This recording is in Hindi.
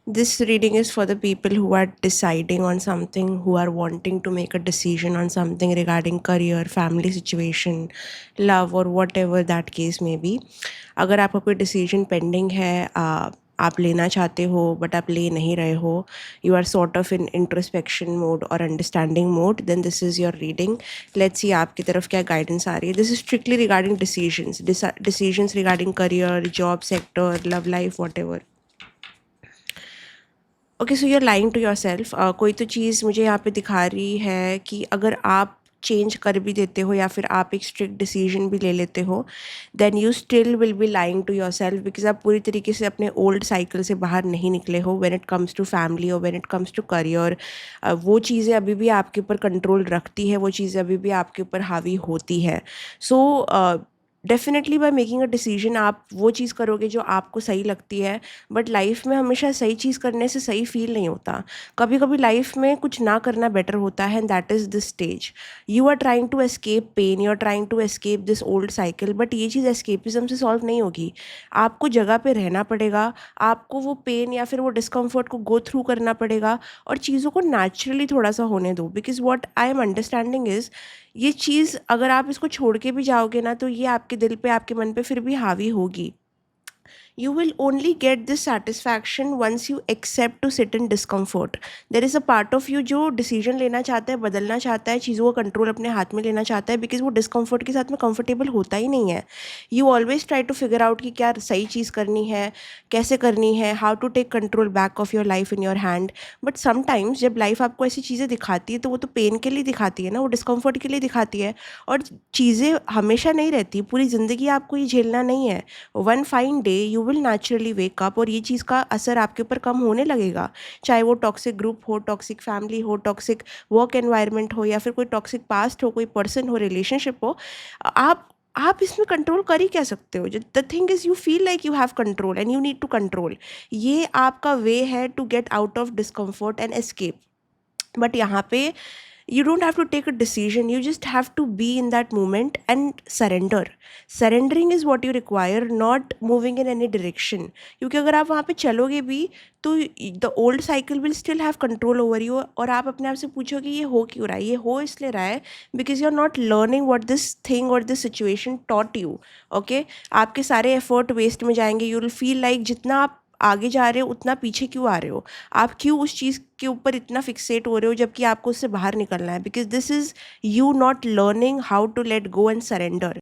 This reading is for the people who are deciding on something, who are wanting to make a decision on something regarding career, family situation, love or whatever that case may be. अगर आपका कोई डिसीजन पेंडिंग है, आप लेना चाहते हो बट आप ले नहीं रहे हो, you are sort of in introspection mode और understanding mode, then this is your reading. Let's see आपकी तरफ क्या गाइडेंस आ रही है. This is strictly regarding decisions regarding career, job sector, love life, whatever. Okay, so you are lying to yourself. कोई तो चीज़ मुझे यहाँ पे दिखा रही है कि अगर आप चेंज कर भी देते हो या फिर आप एक स्ट्रिक्ट डिसीजन भी ले लेते हो, then you still will be lying to yourself, because आप पूरी तरीके से अपने ओल्ड साइकिल से बाहर नहीं निकले हो when it comes to family और when it comes to career. वो चीज़ें अभी भी आपके ऊपर कंट्रोल रखती है, वो चीज़ें अभी भी आपके ऊपर हावी होती है. So definitely by making a decision आप वो चीज़ करोगे जो आपको सही लगती है. बट लाइफ में हमेशा सही चीज़ करने से सही फील नहीं होता. कभी कभी लाइफ में कुछ ना करना बेटर होता है, and that is this stage. You are trying to escape pain, you are trying to escape this old cycle, but ये चीज़ एस्केपिज्म से सॉल्व नहीं होगी. आपको जगह पे रहना पड़ेगा, आपको वो पेन या फिर वो डिस्कम्फर्ट को गो थ्रू करना पड़ेगा, और चीज़ों को नेचुरली थोड़ा सा होने दो. Because what I am understanding is, ये चीज़ अगर आप इसको छोड़ के भी जाओगे ना, तो ये आपके दिल पे, आपके मन पे फिर भी हावी होगी. You will only get this satisfaction once you accept to sit in discomfort. There is a part of you जो डिसीजन लेना चाहता है, बदलना चाहता है, चीज़ों का कंट्रोल अपने हाथ में लेना चाहता है, बिकॉज वो डिस्कम्फर्ट के साथ में कंफर्टेबल होता ही नहीं है. You always try to figure out कि क्या सही चीज़ करनी है, कैसे करनी है, how to take control back of your life in your hand. But sometimes जब लाइफ आपको ऐसी चीज़ें दिखाती है, तो वो तो पेन के लिए दिखाती है ना, वो डिस्कम्फर्ट के लिए दिखाती है. और चीज़ें हमेशा नहीं रहती, पूरी ज़िंदगी आपको ये झेलना नहीं है. One fine day you will naturally wake up और ये चीज़ का असर आपके ऊपर कम होने लगेगा. चाहे वो टॉक्सिक ग्रुप हो, टॉक्सिक फैमिली हो, टॉक्सिक वर्क एनवायरनमेंट हो, या फिर कोई टॉक्सिक पास्ट हो, कोई पर्सन हो, रिलेशनशिप हो. आप इसमें कंट्रोल कर ही क्या सकते हो. The thing is you feel like you have control and you need to control. ये आपका वे है to get out of discomfort and escape. But यहाँ पे you don't have to take a decision, you just have to be in that moment and surrender. Surrendering is what you require, not moving in any direction. क्योंकि अगर आप वहाँ पे चलोगे भी, तो the old cycle will still have control over you. और आप अपने आप से पूछोगे ये हो क्यों रहा है, ये हो इसलिए रहा है because you're not learning what this thing or this situation taught you. Okay, आपके सारे effort waste में जाएंगे. you will feel like जितना आप आगे जा रहे हो उतना पीछे क्यों आ रहे हो, आप क्यों उस चीज़ के ऊपर इतना फिक्सेट हो रहे हो जबकि आपको उससे बाहर निकलना है. Because this is you not learning how to let go and surrender.